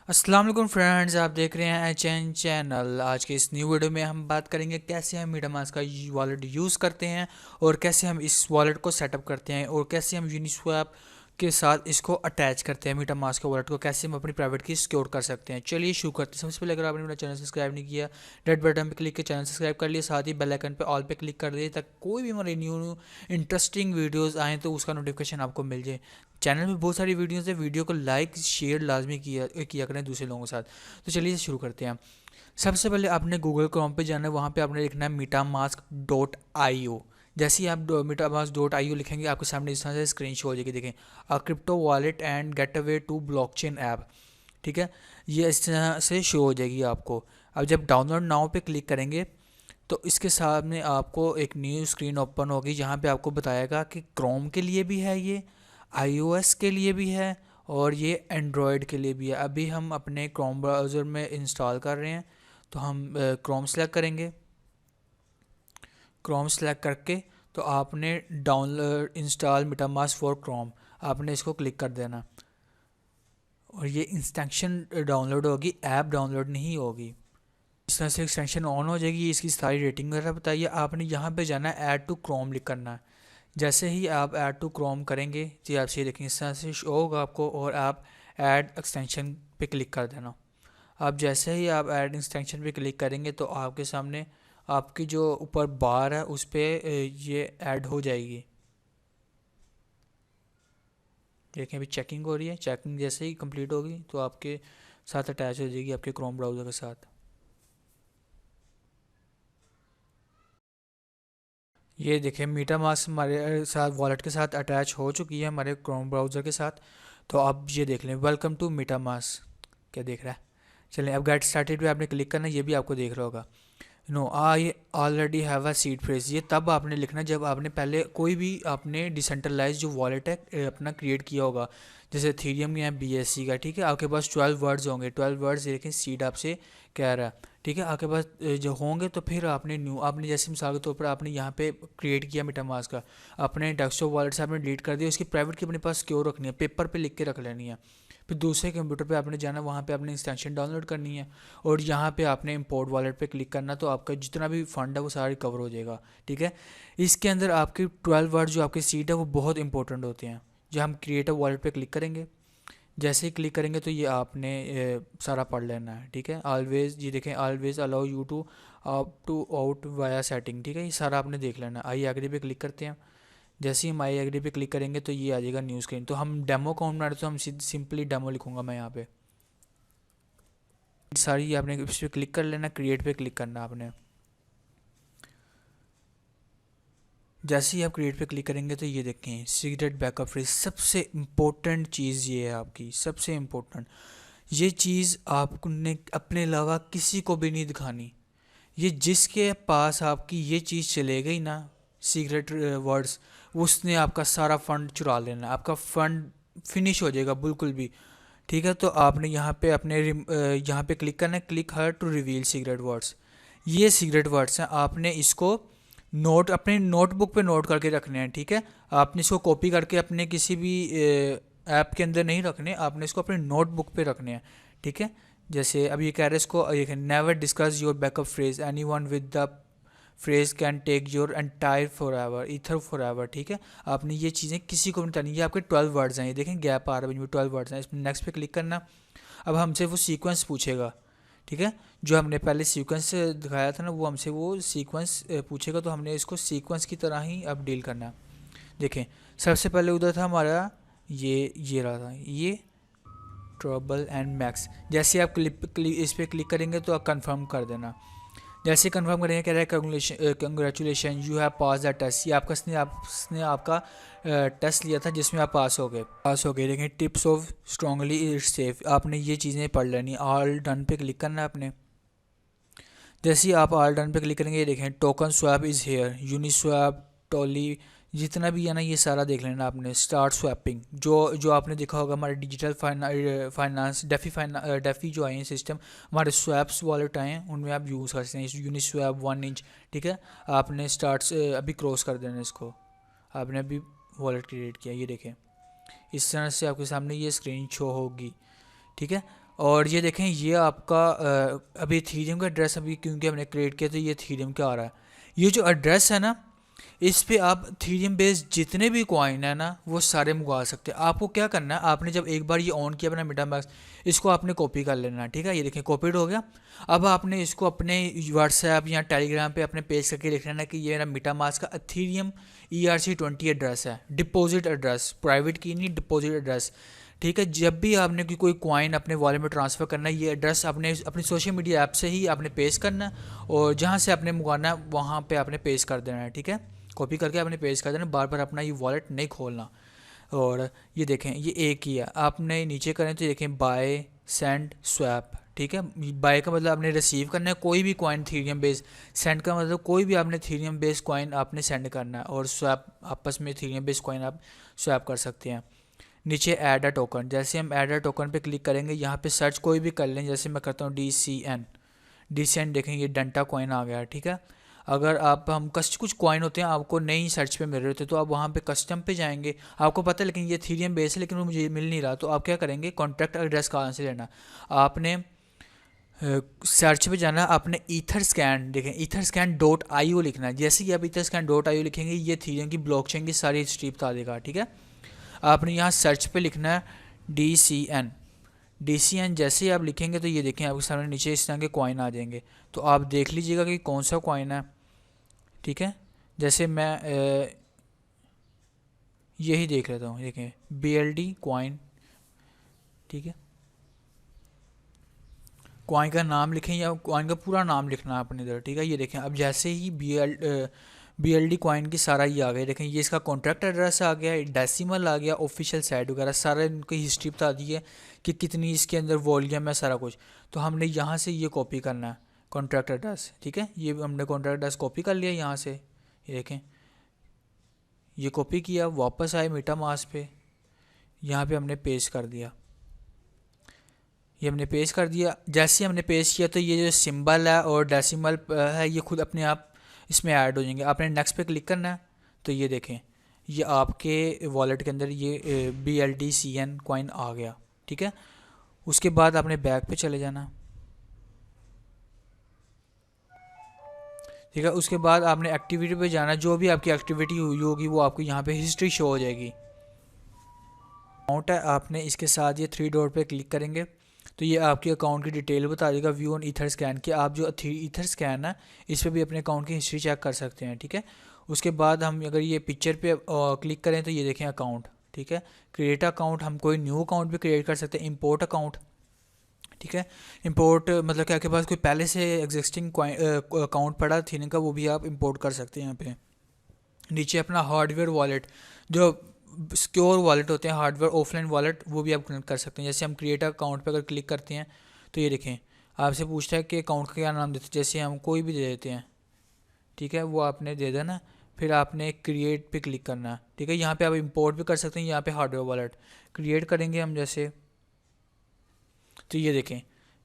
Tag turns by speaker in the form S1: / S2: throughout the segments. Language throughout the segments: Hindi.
S1: अस्सलाम वालेकुम फ्रेंड्स, आप देख रहे हैं एच एन चैनल। आज के इस न्यू वीडियो में हम बात करेंगे कैसे हम मीटामास्क का वॉलेट यूज़ करते हैं और कैसे हम इस वॉलेट को सेटअप करते हैं और कैसे हम यूनिस्वैप के साथ इसको अटैच करते हैं। मीटामास्क के वॉलेट को कैसे हम अपनी प्राइवेट की सिक्योर कर सकते हैं। चलिए शुरू करते हैं। सबसे पहले अगर आपने मेरा चैनल सब्सक्राइब नहीं किया, रेड बटन पर क्लिक कर चैनल सब्सक्राइब कर लिए, साथ ही बेल आइकन पे ऑल पे क्लिक कर दिए ताकि कोई भी हमारे न्यू इंटरेस्टिंग वीडियोज़ आएँ तो उसका नोटिफिकेशन आपको मिल जाए। चैनल में बहुत सारी वीडियोज़ है, वीडियो को लाइक शेयर लाजमी किया किया करें दूसरे लोगों के साथ। तो चलिए शुरू करते हैं। सबसे पहले आपने गूगल क्रोम पे जाना है, वहाँ पे आपने लिखना है metamask.io। जैसे ही आप metamask.io लिखेंगे आपके सामने इस तरह से स्क्रीन शो हो जाएगी। देखें, a crypto wallet and gateway to blockchain app. ठीक है, ये इस तरह से शो हो जाएगी आपको। अब जब डाउनलोड नाउ पे क्लिक करेंगे तो इसके सामने आपको एक न्यू स्क्रीन ओपन होगी जहाँ पे आपको बताएगा कि क्रोम के लिए भी है, ये iOS के लिए भी है और ये एंड्रॉयड के लिए भी है। अभी हम अपने क्रोम ब्राउज़र में इंस्टॉल कर रहे हैं, तो हम क्रोम सेलेक्ट करेंगे। क्रोम सेलेक्ट करके तो आपने download install MetaMask for Chrome, आपने इसको क्लिक कर देना और ये इंस्टेंशन डाउनलोड होगी, ऐप डाउनलोड नहीं होगी। इस तरह से एक्सटेंशन ऑन हो जाएगी। इसकी सारी रेटिंग वगैरह बताइए। आपने यहाँ पे जाना है ऐड टू क्रोम लिख करना है। जैसे ही आप ऐड टू क्रोम करेंगे जी आप ये देखेंगे इस तरह से शो होगा आपको और आप ऐड एक्सटेंशन पे क्लिक कर देना। आप जैसे ही आप ऐड एक्सटेंशन पे क्लिक करेंगे तो आपके सामने आपकी जो ऊपर बार है उस पर ये ऐड हो जाएगी। देखें अभी चेकिंग हो रही है। चेकिंग जैसे ही कंप्लीट होगी तो आपके साथ अटैच हो जाएगी आपके क्रोम ब्राउज़र के साथ। ये देखिए मीटामास्क हमारे साथ वॉलेट के साथ अटैच हो चुकी है हमारे क्रोम ब्राउज़र के साथ। तो आप ये देख लें, वेलकम टू मीटामास्क, क्या देख रहा है। चलें अब गेट स्टार्टेड पे आपने क्लिक करना है, ये भी आपको देख रहा होगा। No I already have a seed phrase. ये तब आपने लिखना जब आपने पहले कोई भी आपने डिसेंट्रलाइज जो वॉलेट है अपना क्रिएट किया होगा, जैसे थीरियम या BSC का। ठीक है, आपके पास 12 वर्ड्स होंगे। 12 वर्ड्स लेकिन सीड आपसे कह रहा है। ठीक है, आपके पास जो होंगे तो फिर आपने न्यू, आपने जैसे मिसाल के तौर पर आपने यहाँ पे क्रिएट किया मेटामास्क का, अपने डेस्कटॉप वॉलेट से आपने डिलीट कर दिया, उसकी प्राइवेट की अपने पास सिक्योर रखनी है, पेपर पे लिख के रख लेनी है। फिर दूसरे कंप्यूटर पे आपने जाना, वहाँ पे आपने इंस्टेंशन डाउनलोड करनी है और यहाँ पे आपने इंपोर्ट वॉलेट पे क्लिक करना, तो आपका जितना भी फंड है वो सारा रिकवर हो जाएगा। ठीक है, इसके अंदर आपकी 12 वर्ड जो आपकी सीट है वो बहुत इंपॉर्टेंट होते हैं। जब हम क्रिएट वॉलेट पे क्लिक करेंगे, जैसे ही क्लिक करेंगे तो ये आपने सारा पढ़ लेना है। ठीक है, ऑलवेज ये देखें, always allow you to up to out via setting. ठीक है, ये सारा आपने देख लेना है। आई एग्री पे क्लिक करते हैं। जैसे ही हम आई एग्री पे क्लिक करेंगे तो ये आ जाएगा न्यू स्क्रीन। तो हम डेमो अकाउंट बना रहे तो हम सिंपली डेमो लिखूंगा मैं यहाँ पे। सारी आपने इस पर क्लिक कर लेना, क्रिएट पे क्लिक करना आपने। जैसे ही आप क्रिएट पे क्लिक करेंगे तो ये देखें सीक्रेट बैकअप फ्रेज। सबसे इम्पोर्टेंट चीज़ ये है आपकी, सबसे इम्पोर्टेंट। ये चीज़ आपने अपने अलावा किसी को भी नहीं दिखानी। ये जिसके पास आपकी ये चीज़ चले गई ना, सीक्रेट वर्ड्स, उसने आपका सारा फंड चुरा लेना, आपका फंड फिनिश हो जाएगा बिल्कुल भी। ठीक है, तो आपने यहाँ पे अपने यहाँ पे क्लिक करना है, click here to reveal secret words. ये सीक्रेट वर्ड्स हैं, आपने इसको नोट अपने नोटबुक पे नोट करके रखने हैं। ठीक है, आपने इसको कॉपी करके अपने किसी भी ऐप के अंदर नहीं रखने, आपने इसको अपने नोटबुक पे रखने हैं। ठीक है, जैसे अब ये कह रहे हैं इसको, never discuss your backup phrase anyone with the phrase can take your entire forever ether forever. ठीक है, आपने ये चीज़ें किसी को नहीं बतानी। ये आपके 12 वर्ड्स हैं, ये देखें गैप आ रहा है, 12 वर्ड्स हैं। इसमें नेक्स्ट पे क्लिक करना। अब हमसे वो सीक्वेंस पूछेगा। ठीक है, जो हमने पहले सीक्वेंस दिखाया था ना, वो हमसे वो सीक्वेंस पूछेगा, तो हमने इसको सीक्वेंस की तरह ही अब डील करना है। देखें सबसे पहले उधर था हमारा ये रहा था, ये ट्रबल एंड मैक्स। जैसे आप इस पर क्लिक करेंगे तो आप कंफर्म कर देना। जैसे कंफर्म करेंगे कह रहा है congratulation you have pass the test. ये आपने आपका टेस्ट लिया था जिसमें आप पास हो गए। लेकिन tips of strongly it's safe, आपने ये चीज़ें पढ़ लेनी। ऑल डन पे क्लिक करना है आपने। जैसे ही आप ऑल डन पे क्लिक करेंगे, ये देखें token swap is here, Uniswap, टॉली, जितना भी है ना ये सारा देख लेना आपने। स्टार्ट स्वैपिंग, जो आपने देखा होगा हमारे डिजिटल फाइनेंस डेफी जो आए हैं सिस्टम, हमारे स्वैप्स वॉलेट आए हैं, उनमें आप यूज़ कर सकते हैं यूनिस्वैप 1 इंच। ठीक है, आपने स्टार्ट अभी क्रॉस कर देना इसको। आपने अभी वॉलेट क्रिएट किया, ये देखें इस तरह से आपके सामने ये स्क्रीन शो होगी। ठीक है, और ये देखें ये आपका अभी थीरियम का एड्रेस अभी क्योंकि हमने क्रिएट किया तो ये थीरियम का आ रहा है। ये जो एड्रेस है ना, इस पे आप थीरियम बेस्ड जितने भी कॉइन है ना वो सारे मंगवा सकते हैं। आपको क्या करना है, आपने जब एक बार ये ऑन किया अपना मेटामास्क, इसको आपने कॉपी कर लेना है, ठीक है। ये देखें कॉपीड हो गया। अब आपने इसको अपने व्हाट्सएप या टेलीग्राम पे अपने पेज करके लिख लेना कि ये मेरा मेटामास्क का अथीरियम ERC20 एड्रेस है, डिपॉजिट एड्रेस, प्राइवेट की नहीं, डिपॉजिट एड्रेस, ठीक है। जब भी आपने कोई कॉइन अपने वॉलेट में ट्रांसफ़र करना है, ये एड्रेस आपने अपनी सोशल मीडिया ऐप से ही आपने पेस्ट करना है और जहाँ से आपने मंगवाना है वहाँ पे आपने पेस्ट कर देना है, ठीक है। कॉपी करके आपने पेस्ट कर देना, बार बार अपना ये वॉलेट नहीं खोलना। और ये देखें ये एक ही है, आपने नीचे करें तो देखें बाय सेंड स्वैप, ठीक है। बाय का मतलब आपने रिसीव करना है कोई भी कॉइन थीरियम बेस्ड, सेंड का मतलब कोई भी आपने थीरियम बेस्ड कॉइन आपने सेंड करना है, और स्वैप आपस में थीरियम बेस्ड कॉइन आप स्वैप कर सकते हैं। नीचे ऐड अ टोकन, जैसे हम ऐड अ टोकन पे क्लिक करेंगे, यहाँ पे सर्च कोई भी कर लें, जैसे मैं करता हूँ DCN देखें ये डंटा कॉइन आ गया, ठीक है। अगर आप हम कुछ कॉइन होते हैं आपको नहीं सर्च पे मिल रहे होते तो आप वहाँ पे कस्टम पे जाएंगे, आपको पता है लेकिन ये थीरियम बेस है लेकिन वो मुझे मिल नहीं रहा, तो आप क्या करेंगे, कॉन्टैक्ट एड्रेस कहाँ से लेना, आपने सर्च पे जाना, आपने ईथर स्कैन देखें etherscan.io लिखना है। जैसे ही आप etherscan.io लिखेंगे ये थीरियम की ब्लॉकचेन की सारी हिस्ट्री बता देगा, ठीक है। आपने यहाँ सर्च पे लिखना है DCN जैसे ही आप लिखेंगे तो ये देखें आपके सामने नीचे इस तरह के कॉइन आ जाएंगे, तो आप देख लीजिएगा कि कौन सा कॉइन है, ठीक है। जैसे मैं यही देख लेता हूँ, देखें BLD कॉइन, ठीक है। कॉइन का नाम लिखें या कॉइन का पूरा नाम लिखना है अपने इधर, ठीक है। ये देखें अब जैसे ही BLD कॉइन की सारा ये आ गया, देखें ये इसका कॉन्ट्रैक्ट एड्रेस आ गया, डेसिमल आ गया, ऑफिशियल साइट वगैरह सारा इनकी हिस्ट्री बता दी है कि कितनी इसके अंदर वॉल्यूम है सारा कुछ। तो हमने यहाँ से ये कॉपी करना है कॉन्ट्रैक्ट एड्रेस, ठीक है। ये हमने कॉन्ट्रैक्ट एड्रेस कॉपी कर लिया यहाँ से, ये देखें ये कॉपी किया, वापस आए मेटामास्क पे, यहाँ पे हमने पेस्ट कर दिया, ये हमने पेस्ट कर दिया। जैसे ही हमने पेस्ट किया तो ये जो सिंबल है और डेसिमल है ये खुद अपने आप इसमें ऐड हो जाएंगे। आपने नेक्स्ट पे क्लिक करना है तो ये देखें ये आपके वॉलेट के अंदर ये BLDCN कॉइन आ गया, ठीक है। उसके बाद आपने बैक पे चले जाना, ठीक है। उसके बाद आपने एक्टिविटी पे जाना, जो भी आपकी एक्टिविटी हुई होगी वो आपको यहाँ पे हिस्ट्री शो हो जाएगी। अकाउंट है, आपने इसके साथ ये 3 डॉट पे क्लिक करेंगे तो ये आपके अकाउंट की डिटेल बता देगा, व्यू ऑन ईथरस्कैन कि आप जो ईथरस्कैन है इस पर भी अपने अकाउंट की हिस्ट्री चेक कर सकते हैं, ठीक है। उसके बाद हम अगर ये पिक्चर पे क्लिक करें तो ये देखें अकाउंट, ठीक है। क्रिएट अकाउंट, हम कोई न्यू अकाउंट भी क्रिएट कर सकते हैं। इंपोर्ट अकाउंट, ठीक है। इंपोर्ट मतलब कि आपके पास कोई पहले से एग्जिस्टिंग अकाउंट पड़ा थी का, वो भी आप इंपोर्ट कर सकते हैं यहाँ पे। नीचे अपना हार्डवेयर वॉलेट, जो सिक्योर वॉलेट होते हैं हार्डवेयर ऑफलाइन वॉलेट, वो भी आप कनेक्ट कर सकते हैं। जैसे हम क्रिएट अकाउंट पे अगर क्लिक करते हैं तो ये देखें आपसे पूछता है कि अकाउंट का क्या नाम देते हैं, जैसे हम कोई भी दे देते हैं, ठीक है, वो आपने दे देना। फिर आपने क्रिएट पे क्लिक करना है, ठीक है। यहाँ पे आप इंपोर्ट भी कर सकते हैं, यहाँ पे हार्डवेयर वॉलेट क्रिएट करेंगे हम जैसे, तो ये देखें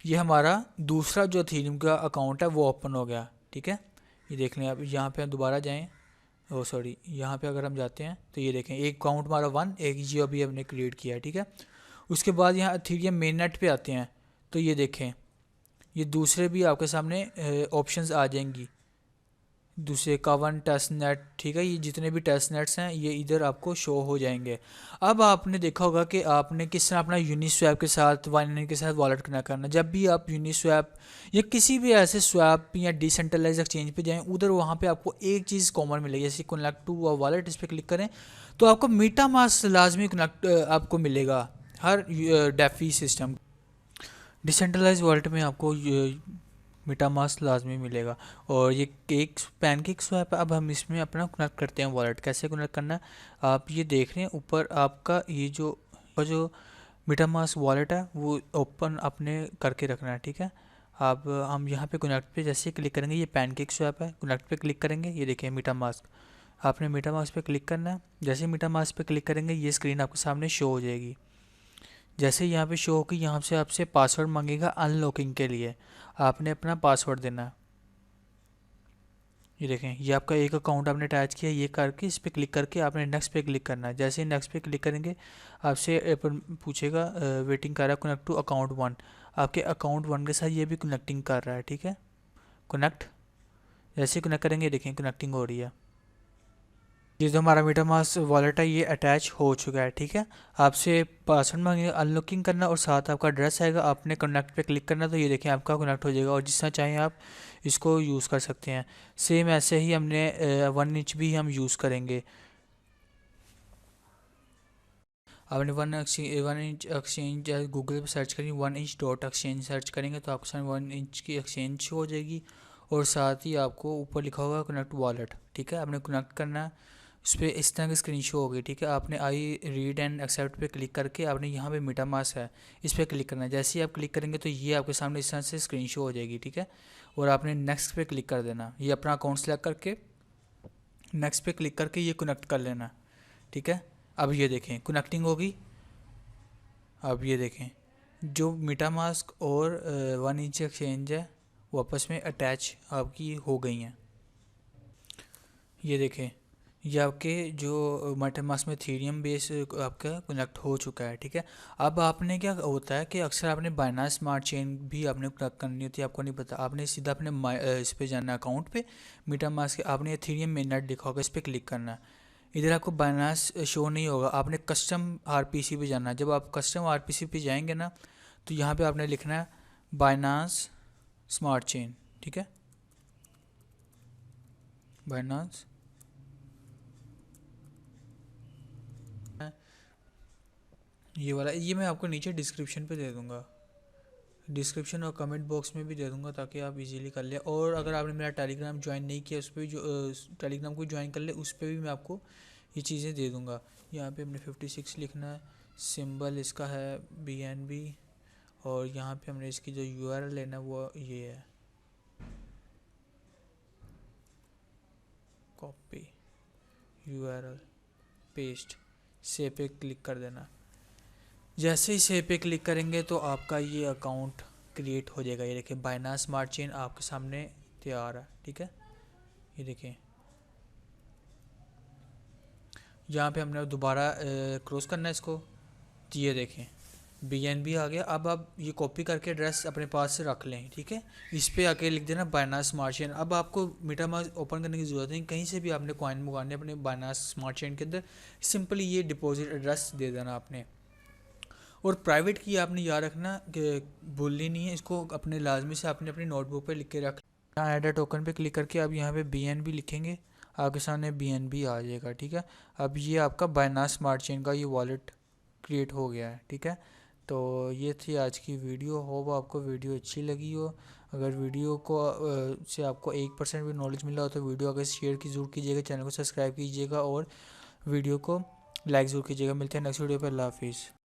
S1: ये हमारा दूसरा जो थीम का अकाउंट है वो ओपन हो गया, ठीक है। ये देख लें आप, यहाँ पे दोबारा जाएँ, ओ सॉरी यहाँ पे अगर हम जाते हैं तो ये देखें एक अकाउंट हमारा 1, एक जियो अभी हमने क्रिएट किया है, ठीक है। उसके बाद यहाँ अथीरियम मेन नेट पे आते हैं तो ये देखें ये दूसरे भी आपके सामने ऑप्शंस आ जाएंगी, दूसरे कावन टेस्ट नेट, ठीक है। ये जितने भी टेस्ट नेट्स हैं ये इधर आपको शो हो जाएंगे। अब आपने देखा होगा कि आपने किस तरह अपना यूनिस्वैप के साथ वाइनन के साथ वॉलेट कनेक्ट करना। जब भी आप यूनिस्वैप या किसी भी ऐसे स्वैप या डिसेंट्रलाइज एक्सचेंज पे जाएं, उधर वहाँ पे आपको एक चीज़ कॉमन मिलेगी, जैसे कनेक्ट टू वॉलेट, इस पर क्लिक करें तो आपको मीटामास्क लाजमी कनेक्ट आपको मिलेगा हर डेफी सिस्टम। डिसेंट्रलाइज वॉलेट में आपको मेटामास्क लाजमी मिलेगा। और ये एक पैनकेक स्वैप है, अब हम इसमें अपना कनेक्ट करते हैं वॉलेट। कैसे कनेक्ट करना है, आप ये देख रहे हैं ऊपर आपका ये जो मेटामास्क वॉलेट है वो ओपन अपने करके रखना है, ठीक है। अब हम यहाँ पे कनेक्ट पे जैसे क्लिक करेंगे, ये पैनकेक स्वैप है, कनेक्ट पे क्लिक करेंगे, ये देखिए मेटामास्क, आपने मेटामास्क पे क्लिक करना है। जैसे मेटामास्क पे क्लिक करेंगे ये स्क्रीन आपके सामने शो हो जाएगी। जैसे यहाँ पे शो होगी यहाँ से आपसे पासवर्ड मांगेगा अनलॉकिंग के लिए, आपने अपना पासवर्ड देना है। ये देखें ये आपका एक अकाउंट आपने अटैच किया, ये करके इस पर क्लिक करके आपने नेक्स्ट पे क्लिक करना है। जैसे ही नेक्स्ट पे क्लिक करेंगे आपसे पूछेगा वेटिंग कर रहा है कनेक्ट टू अकाउंट 1, आपके अकाउंट 1 के साथ ये भी कनेक्टिंग कर रहा है, ठीक है। कनेक्ट, जैसे कनेक्ट करेंगे देखें कनेक्टिंग हो रही है। ये जो हमारा मीटामास्क वॉलेट है ये अटैच हो चुका है, ठीक है। आपसे पासवर्ड मांगेगा, अनलॉकिंग करना और साथ आपका एड्रेस आएगा, आपने कनेक्ट पे क्लिक करना तो ये देखें आपका कनेक्ट हो जाएगा और जिस तरह चाहें आप इसको यूज़ कर सकते हैं। सेम ऐसे ही हमने 1 इंच भी हम यूज़ करेंगे। आपने 1 इंच एक्सचेंज गूगल पे सर्च करेंगे, 1 इंच.एक्सचेंज सर्च करेंगे तो आपके सामने 1 इंच की एक्सचेंज हो जाएगी और साथ ही आपको ऊपर लिखा होगा कनेक्ट वॉलेट, ठीक है। आपने कनेक्ट करना है, उस पर इस तरह की स्क्रीन शो होगी, ठीक है। आपने आई रीड एंड एक्सेप्ट पे क्लिक करके आपने यहाँ पे मीटामास्क है इस पर क्लिक करना है। जैसे ही आप क्लिक करेंगे तो ये आपके सामने इस तरह से स्क्रीन शो हो जाएगी, ठीक है। और आपने नेक्स्ट पे क्लिक कर देना, ये अपना अकाउंट सेलेक्ट करके नेक्स्ट पे क्लिक करके ये कनेक्ट कर लेना, ठीक है। अब ये देखें कनेक्टिंग होगी। अब ये देखें जो मीटामास्क और 1 इंच एक्सचेंज है वो आपस में अटैच आपकी हो गई हैं। ये देखें ये आपके जो मीटामास्क में थीरियम बेस आपका कनेक्ट हो चुका है, ठीक है। अब आपने क्या होता है कि अक्सर आपने बाइनांस स्मार्ट चेन भी आपने कनेक्ट करनी होती है, आपको नहीं पता। आपने सीधा अपने इस पे जाना है अकाउंट पे, मीटामास्क आपने थीरियम मेननेट लिखा होगा इस पर क्लिक करना है। इधर आपको बाइनांस शो नहीं होगा, आपने कस्टम आरपीसी पे जाना है। जब आप कस्टम आरपीसी पे जाएंगे ना तो यहाँ पे आपने लिखना है बाइनांस स्मार्ट चेन, ठीक है। बाइनांस ये वाला, ये मैं आपको नीचे डिस्क्रिप्शन पे दे दूँगा, डिस्क्रिप्शन और कमेंट बॉक्स में भी दे दूँगा ताकि आप इजीली कर लें। और अगर आपने मेरा टेलीग्राम ज्वाइन नहीं किया उस पर भी जो टेलीग्राम को ज्वाइन कर ले उस पर भी मैं आपको ये चीज़ें दे दूँगा। यहाँ पे हमने 56 लिखना है, सिंबल इसका है BNB और यहाँ पे हमने इसकी जो URL लेना है वो ये है, कॉपी URL पेस्ट, सेव पे क्लिक कर देना। जैसे ही सेव पे क्लिक करेंगे तो आपका ये अकाउंट क्रिएट हो जाएगा। ये देखिए बाइनांस स्मार्ट चेन आपके सामने तैयार है, ठीक है। ये देखिए यहाँ पे हमने दोबारा क्रॉस करना है इसको, तो ये देखें BNB आ गया। अब आप ये कॉपी करके एड्रेस अपने पास से रख लें, ठीक है। इस पे आके लिख देना बाइनांस स्मार्ट चेन। अब आपको मीटामास्क ओपन करने की ज़रूरत नहीं, कहीं से भी आपने कॉइन मंगाने अपने बाइनांस स्मार्ट चेन के अंदर, सिंपली ये डिपॉजिट एड्रेस दे देना आपने। और प्राइवेट की आपने याद रखना कि भूलनी नहीं है, इसको अपने लाजमी से आपने अपनी नोटबुक पे लिख के रख। यहाँ ऐड टोकन पे क्लिक करके आप यहाँ पे BNB लिखेंगे, आपके सामने BNB आ जाएगा, ठीक है। अब ये आपका बाइनांस स्मार्ट चेन का ये वॉलेट क्रिएट हो गया है, ठीक है। तो ये थी आज की वीडियो, होप आपको वीडियो अच्छी लगी हो। अगर वीडियो को से आपको 1% भी नॉलेज मिला हो तो वीडियो अगर शेयर की ज़रूर कीजिएगा, चैनल को सब्सक्राइब कीजिएगा और वीडियो को लाइक ज़रूर कीजिएगा। मिलते हैं नेक्स्ट वीडियो पर, अल्लाह हाफिज़।